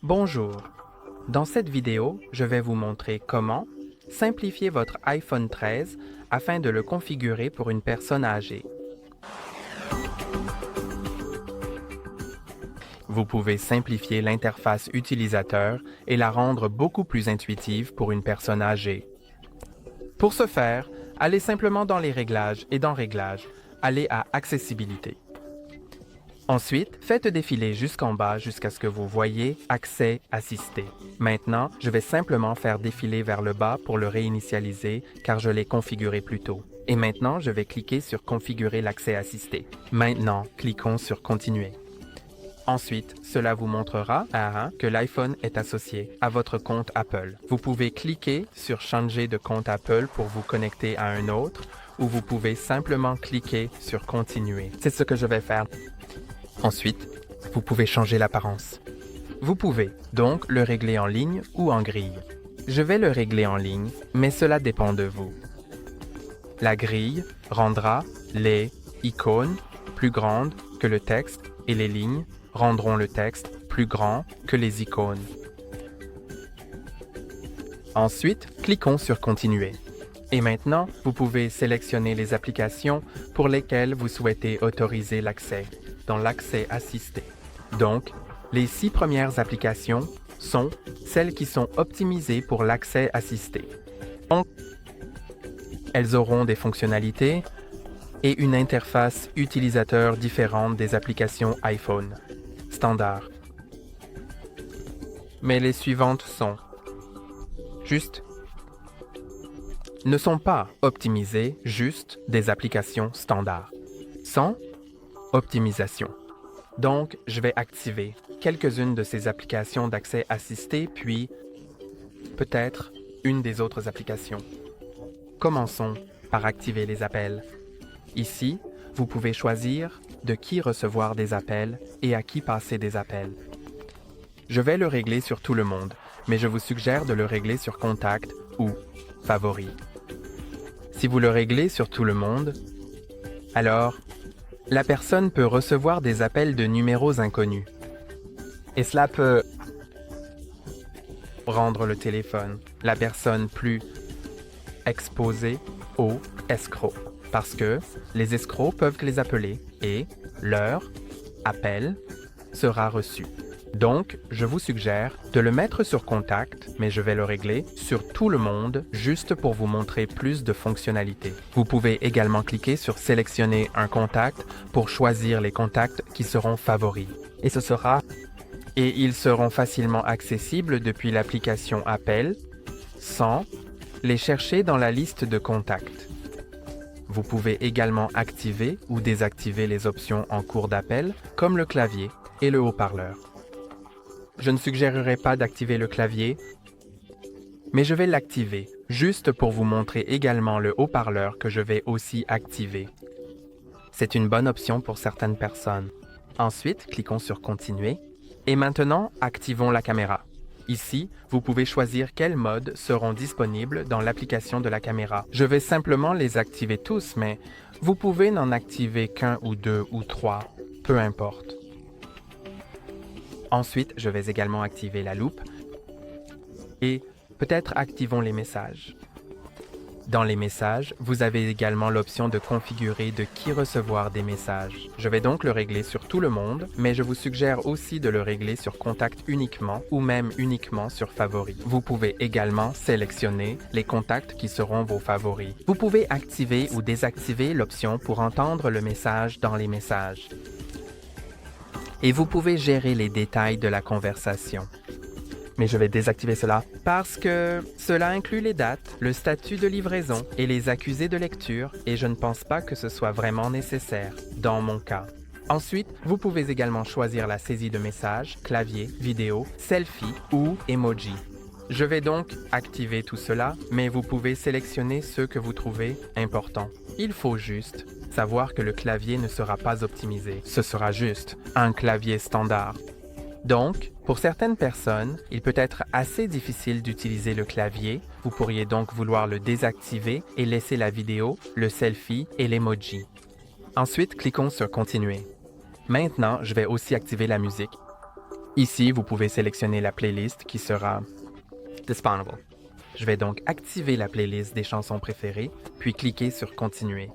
Bonjour. Dans cette vidéo, je vais vous montrer comment simplifier votre iPhone 13 afin de le configurer pour une personne âgée. Vous pouvez simplifier l'interface utilisateur et la rendre beaucoup plus intuitive pour une personne âgée. Pour ce faire, allez simplement dans les réglages et dans Réglages, allez à Accessibilité. Ensuite, faites défiler jusqu'en bas jusqu'à ce que vous voyez Accès assisté. Maintenant, je vais simplement faire défiler vers le bas pour le réinitialiser car je l'ai configuré plus tôt. Et maintenant, je vais cliquer sur Configurer l'accès assisté. Maintenant, cliquons sur Continuer. Ensuite, cela vous montrera que l'iPhone est associé à votre compte Apple. Vous pouvez cliquer sur Changer de compte Apple pour vous connecter à un autre ou vous pouvez simplement cliquer sur Continuer. C'est ce que je vais faire. Ensuite, vous pouvez changer l'apparence. Vous pouvez donc le régler en ligne ou en grille. Je vais le régler en ligne, mais cela dépend de vous. La grille rendra les icônes plus grandes que le texte et les lignes rendront le texte plus grand que les icônes. Ensuite, cliquons sur Continuer. Et maintenant, vous pouvez sélectionner les applications pour lesquelles vous souhaitez autoriser l'accès dans l'accès assisté. Donc, les 6 premières applications sont celles qui sont optimisées pour l'accès assisté. Donc, elles auront des fonctionnalités et une interface utilisateur différente des applications iPhone standard. Mais les suivantes ne sont pas optimisées juste des applications standards, sans optimisation. Donc, je vais activer quelques-unes de ces applications d'accès assisté, puis peut-être une des autres applications. Commençons par activer les appels. Ici, vous pouvez choisir de qui recevoir des appels et à qui passer des appels. Je vais le régler sur tout le monde, mais je vous suggère de le régler sur Contact ou Favoris. Si vous le réglez sur tout le monde, alors la personne peut recevoir des appels de numéros inconnus. Et cela peut rendre le téléphone, la personne plus exposée aux escrocs. Parce que les escrocs peuvent les appeler et leur appel sera reçu. Donc, je vous suggère de le mettre sur Contact, mais je vais le régler sur tout le monde juste pour vous montrer plus de fonctionnalités. Vous pouvez également cliquer sur Sélectionner un contact pour choisir les contacts qui seront favoris. Et ils seront facilement accessibles depuis l'application Appel sans les chercher dans la liste de contacts. Vous pouvez également activer ou désactiver les options en cours d'appel, comme le clavier et le haut-parleur. Je ne suggérerai pas d'activer le clavier, mais je vais l'activer, juste pour vous montrer également le haut-parleur que je vais aussi activer. C'est une bonne option pour certaines personnes. Ensuite, cliquons sur Continuer. Et maintenant, activons la caméra. Ici, vous pouvez choisir quels modes seront disponibles dans l'application de la caméra. Je vais simplement les activer tous, mais vous pouvez n'en activer qu'un ou deux ou trois, peu importe. Ensuite, je vais également activer la loupe et peut-être activons les messages. Dans les messages, vous avez également l'option de configurer de qui recevoir des messages. Je vais donc le régler sur tout le monde, mais je vous suggère aussi de le régler sur Contact uniquement ou même uniquement sur Favoris. Vous pouvez également sélectionner les contacts qui seront vos favoris. Vous pouvez activer ou désactiver l'option pour entendre le message dans les messages. Et vous pouvez gérer les détails de la conversation. Mais je vais désactiver cela parce que cela inclut les dates, le statut de livraison et les accusés de lecture et je ne pense pas que ce soit vraiment nécessaire dans mon cas. Ensuite, vous pouvez également choisir la saisie de messages, clavier, vidéo, selfie ou emoji. Je vais donc activer tout cela, mais vous pouvez sélectionner ceux que vous trouvez importants. Il faut juste savoir que le clavier ne sera pas optimisé. Ce sera juste un clavier standard. Donc, pour certaines personnes, il peut être assez difficile d'utiliser le clavier. Vous pourriez donc vouloir le désactiver et laisser la vidéo, le selfie et l'emoji. Ensuite, cliquons sur Continuer. Maintenant, je vais aussi activer la musique. Ici, vous pouvez sélectionner la playlist qui sera disponible. Je vais donc activer la playlist des chansons préférées, puis cliquer sur Continuer.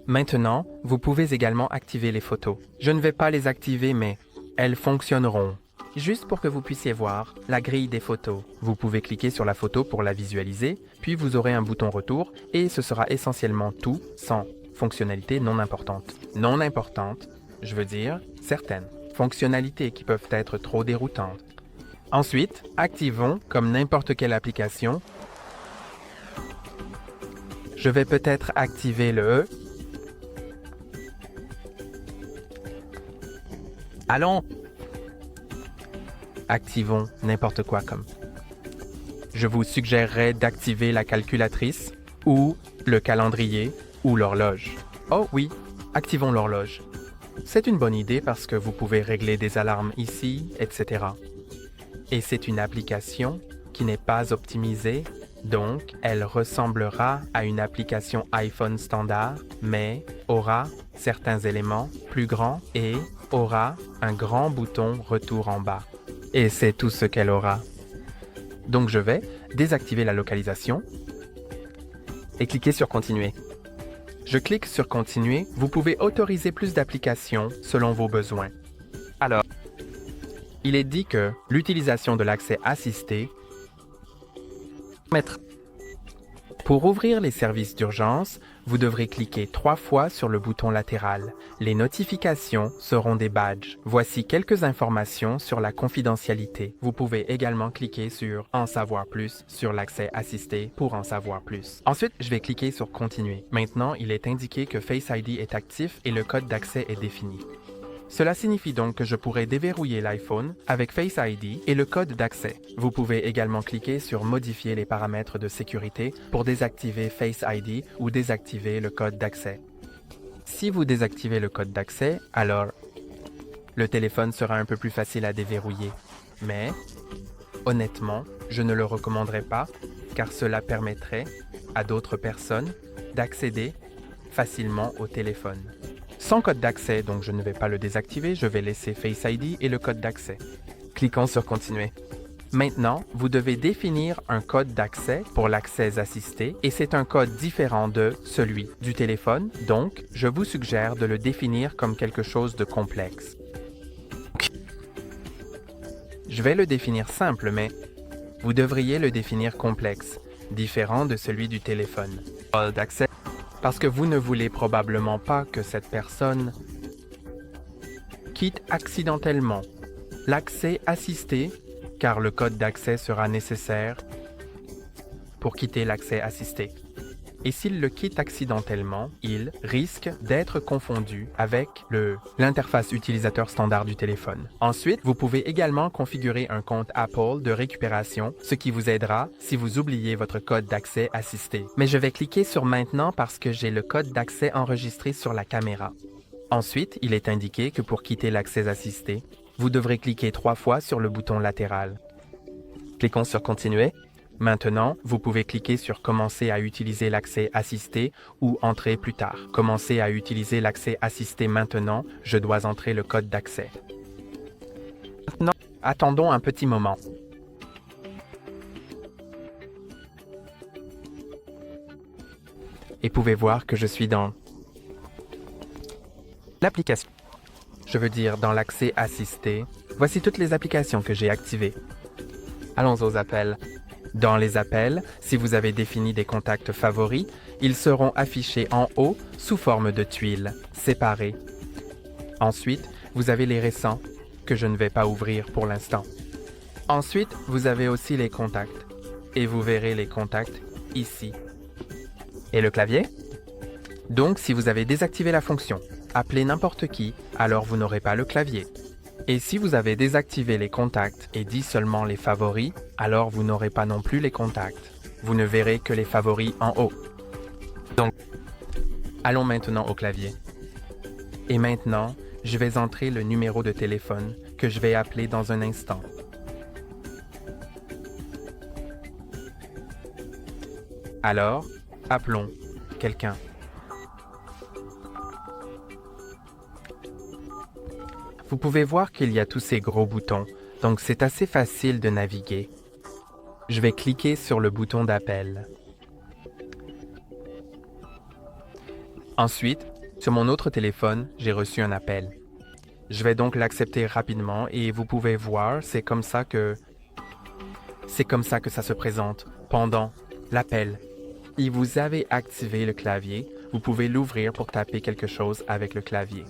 Maintenant, vous pouvez également activer les photos. Je ne vais pas les activer, mais elles fonctionneront. Juste pour que vous puissiez voir la grille des photos. Vous pouvez cliquer sur la photo pour la visualiser, puis vous aurez un bouton retour et ce sera essentiellement tout sans fonctionnalités non importantes. Non importantes, je veux dire certaines fonctionnalités qui peuvent être trop déroutantes. Ensuite, activons comme n'importe quelle application. Je vais peut-être activer le E. Allons! Activons n'importe quoi comme. Je vous suggérerais d'activer la calculatrice ou le calendrier ou l'horloge. Oh oui, activons l'horloge. C'est une bonne idée parce que vous pouvez régler des alarmes ici, etc. Et c'est une application qui n'est pas optimisée, donc elle ressemblera à une application iPhone standard, mais aura certains éléments plus grands et aura un grand bouton retour en bas. Et c'est tout ce qu'elle aura. Donc je vais désactiver la localisation et cliquer sur Continuer. Je clique sur Continuer, vous pouvez autoriser plus d'applications selon vos besoins. Alors, il est dit que l'utilisation de l'accès assisté permettra. Pour ouvrir les services d'urgence, vous devrez cliquer 3 fois sur le bouton latéral. Les notifications seront des badges. Voici quelques informations sur la confidentialité. Vous pouvez également cliquer sur « En savoir plus » sur l'accès assisté pour en savoir plus. Ensuite, je vais cliquer sur « Continuer ». Maintenant, il est indiqué que Face ID est actif et le code d'accès est défini. Cela signifie donc que je pourrai déverrouiller l'iPhone avec Face ID et le code d'accès. Vous pouvez également cliquer sur Modifier les paramètres de sécurité pour désactiver Face ID ou désactiver le code d'accès. Si vous désactivez le code d'accès, alors le téléphone sera un peu plus facile à déverrouiller. Mais, honnêtement, je ne le recommanderais pas car cela permettrait à d'autres personnes d'accéder facilement au téléphone. Sans code d'accès, donc je ne vais pas le désactiver, je vais laisser Face ID et le code d'accès. Cliquons sur Continuer. Maintenant, vous devez définir un code d'accès pour l'accès assisté et c'est un code différent de celui du téléphone, donc je vous suggère de le définir comme quelque chose de complexe. Je vais le définir simple, mais vous devriez le définir complexe, différent de celui du téléphone. Code d'accès. Parce que vous ne voulez probablement pas que cette personne quitte accidentellement l'accès assisté, car le code d'accès sera nécessaire pour quitter l'accès assisté. Et s'il le quitte accidentellement, il risque d'être confondu avec l'interface utilisateur standard du téléphone. Ensuite, vous pouvez également configurer un compte Apple de récupération, ce qui vous aidera si vous oubliez votre code d'accès assisté. Mais je vais cliquer sur Maintenant parce que j'ai le code d'accès enregistré sur la caméra. Ensuite, il est indiqué que pour quitter l'accès assisté, vous devrez cliquer 3 fois sur le bouton latéral. Cliquons sur Continuer. Maintenant, vous pouvez cliquer sur Commencer à utiliser l'accès assisté ou Entrer plus tard. Commencer à utiliser l'accès assisté maintenant, je dois entrer le code d'accès. Maintenant, attendons un petit moment. Et pouvez voir que je suis dans l'application. Je veux dire dans l'accès assisté. Voici toutes les applications que j'ai activées. Allons aux appels. Dans les appels, si vous avez défini des contacts favoris, ils seront affichés en haut sous forme de tuiles, séparées. Ensuite, vous avez les récents, que je ne vais pas ouvrir pour l'instant. Ensuite, vous avez aussi les contacts, et vous verrez les contacts ici. Et le clavier? Donc, si vous avez désactivé la fonction « Appeler n'importe qui », alors vous n'aurez pas le clavier. Et si vous avez désactivé les contacts et dit seulement les favoris, alors vous n'aurez pas non plus les contacts. Vous ne verrez que les favoris en haut. Donc, allons maintenant au clavier. Et maintenant, je vais entrer le numéro de téléphone que je vais appeler dans un instant. Alors, appelons quelqu'un. Vous pouvez voir qu'il y a tous ces gros boutons. Donc c'est assez facile de naviguer. Je vais cliquer sur le bouton d'appel. Ensuite, sur mon autre téléphone, j'ai reçu un appel. Je vais donc l'accepter rapidement et vous pouvez voir, c'est comme ça que ça se présente pendant l'appel. Et vous avez activé le clavier, vous pouvez l'ouvrir pour taper quelque chose avec le clavier.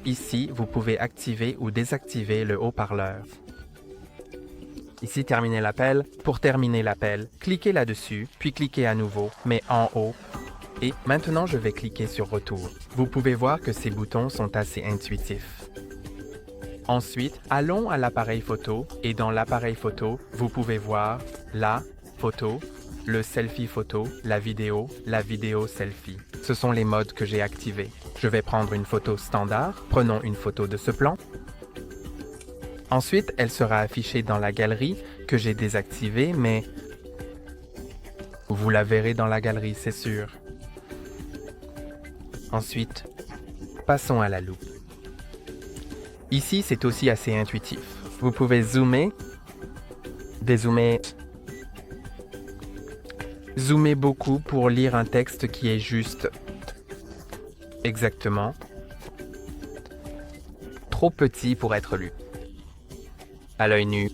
Ici, vous pouvez activer ou désactiver le haut-parleur. Ici, terminer l'appel. Pour terminer l'appel, cliquez là-dessus, puis cliquez à nouveau, mais en haut. Et maintenant, je vais cliquer sur Retour. Vous pouvez voir que ces boutons sont assez intuitifs. Ensuite, allons à l'appareil photo et dans l'appareil photo, vous pouvez voir la photo, le selfie photo, la vidéo selfie. Ce sont les modes que j'ai activés. Je vais prendre une photo standard. Prenons une photo de ce plan. Ensuite, elle sera affichée dans la galerie que j'ai désactivée, mais vous la verrez dans la galerie, c'est sûr. Ensuite, passons à la loupe. Ici, c'est aussi assez intuitif. Vous pouvez zoomer, dézoomer, zoomer beaucoup pour lire un texte qui est juste exactement trop petit pour être lu à l'œil nu.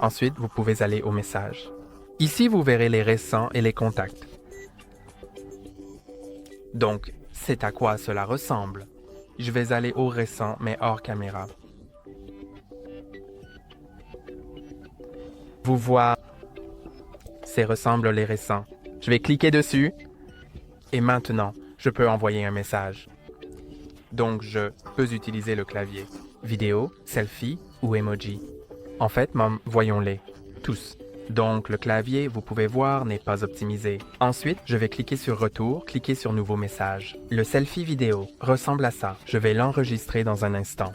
Ensuite, vous pouvez aller au message. Ici, vous verrez les récents et les contacts. Donc, c'est à quoi cela ressemble. Je vais aller au récent, mais hors caméra. Vous voyez, ça ressemble les récents. Je vais cliquer dessus. Et maintenant, je peux envoyer un message. Donc, je peux utiliser le clavier. Vidéo, selfie ou emoji. En fait, voyons-les. Tous. Donc, le clavier, vous pouvez voir, n'est pas optimisé. Ensuite, je vais cliquer sur Retour, cliquer sur Nouveau message. Le selfie vidéo ressemble à ça. Je vais l'enregistrer dans un instant.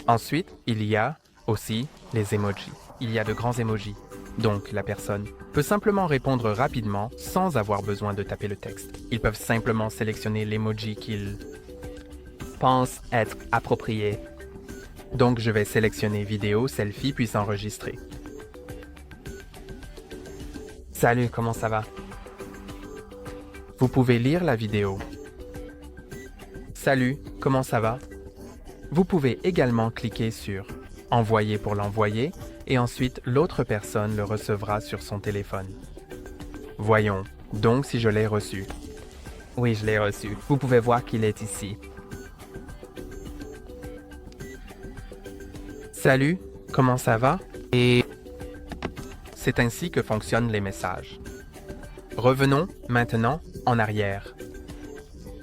Ensuite, il y a aussi les emojis. Il y a de grands emojis. Donc, la personne peut simplement répondre rapidement sans avoir besoin de taper le texte. Ils peuvent simplement sélectionner l'emoji qu'ils pensent être approprié. Donc, je vais sélectionner vidéo, selfie, puis enregistrer. Salut, comment ça va? Vous pouvez lire la vidéo. Salut, comment ça va? Vous pouvez également cliquer sur Envoyer pour l'envoyer et ensuite l'autre personne le recevra sur son téléphone. Voyons, donc si je l'ai reçu. Oui, je l'ai reçu. Vous pouvez voir qu'il est ici. Salut, comment ça va? Et c'est ainsi que fonctionnent les messages. Revenons maintenant en arrière.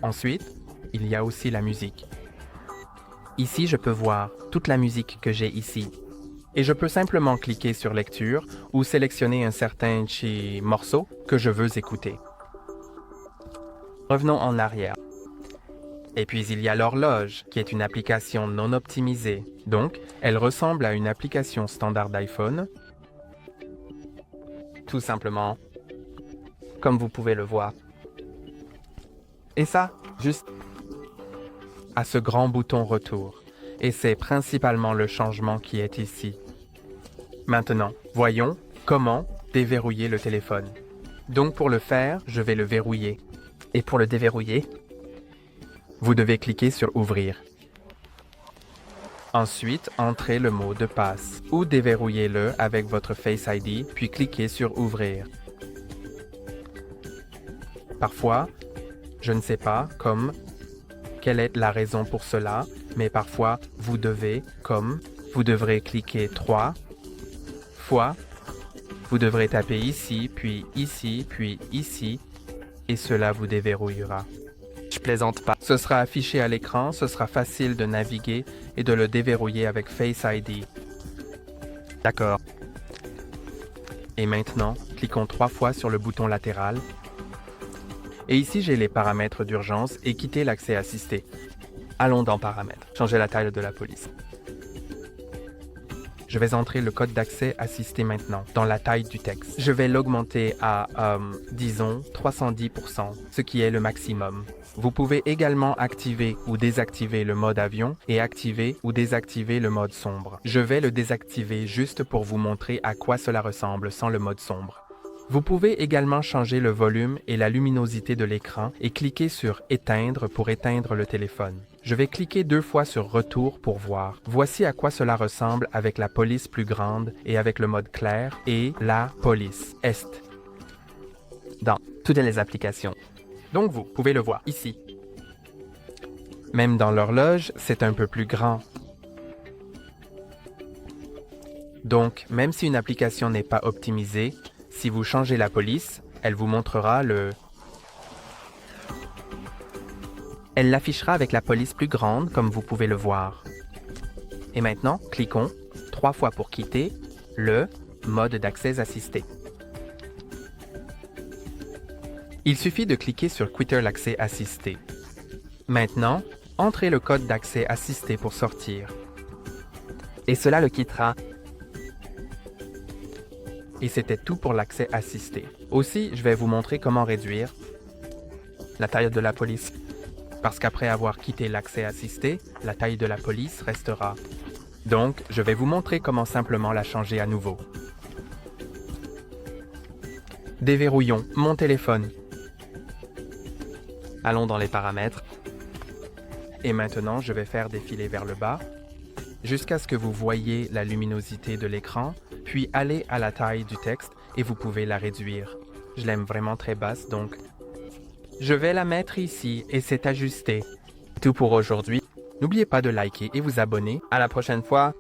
Ensuite, il y a aussi la musique. Ici, je peux voir toute la musique que j'ai ici. Et je peux simplement cliquer sur Lecture ou sélectionner un certain morceau que je veux écouter. Revenons en arrière. Et puis il y a l'horloge, qui est une application non optimisée. Donc, elle ressemble à une application standard d'iPhone. Tout simplement, comme vous pouvez le voir. Et ça, juste à ce grand bouton Retour. Et c'est principalement le changement qui est ici. Maintenant, voyons comment déverrouiller le téléphone. Donc pour le faire, je vais le verrouiller. Et pour le déverrouiller, vous devez cliquer sur Ouvrir. Ensuite, entrez le mot de passe ou déverrouillez-le avec votre Face ID, puis cliquez sur Ouvrir. Parfois, je ne sais pas quelle est la raison pour cela, mais parfois, vous devrez cliquer 3 fois, vous devrez taper ici, puis ici, et cela vous déverrouillera. Je plaisante pas. Ce sera affiché à l'écran, ce sera facile de naviguer et de le déverrouiller avec Face ID. D'accord. Et maintenant, cliquons 3 fois sur le bouton latéral. Et ici, j'ai les paramètres d'urgence et quitter l'accès assisté. Allons dans Paramètres. Changer la taille de la police. Je vais entrer le code d'accès assisté maintenant dans la taille du texte. Je vais l'augmenter à, disons, 310%, ce qui est le maximum. Vous pouvez également activer ou désactiver le mode avion et activer ou désactiver le mode sombre. Je vais le désactiver juste pour vous montrer à quoi cela ressemble sans le mode sombre. Vous pouvez également changer le volume et la luminosité de l'écran et cliquer sur « Éteindre » pour éteindre le téléphone. Je vais cliquer 2 fois sur « Retour » pour voir. Voici à quoi cela ressemble avec la police plus grande et avec le mode clair et la police est dans toutes les applications. Donc vous pouvez le voir ici. Même dans l'horloge, c'est un peu plus grand. Donc, même si une application n'est pas optimisée, si vous changez la police, elle vous montrera le... Elle l'affichera avec la police plus grande, comme vous pouvez le voir. Et maintenant, cliquons 3 fois pour quitter le mode d'accès assisté. Il suffit de cliquer sur Quitter l'accès assisté. Maintenant, entrez le code d'accès assisté pour sortir. Et cela le quittera. Et c'était tout pour l'accès assisté. Aussi, je vais vous montrer comment réduire la taille de la police. Parce qu'après avoir quitté l'accès assisté, la taille de la police restera. Donc, je vais vous montrer comment simplement la changer à nouveau. Déverrouillons mon téléphone. Allons dans les paramètres. Et maintenant, je vais faire défiler vers le bas jusqu'à ce que vous voyez la luminosité de l'écran, puis allez à la taille du texte et vous pouvez la réduire. Je l'aime vraiment très basse, donc je vais la mettre ici et c'est ajusté. Tout pour aujourd'hui. N'oubliez pas de liker et vous abonner. À la prochaine fois.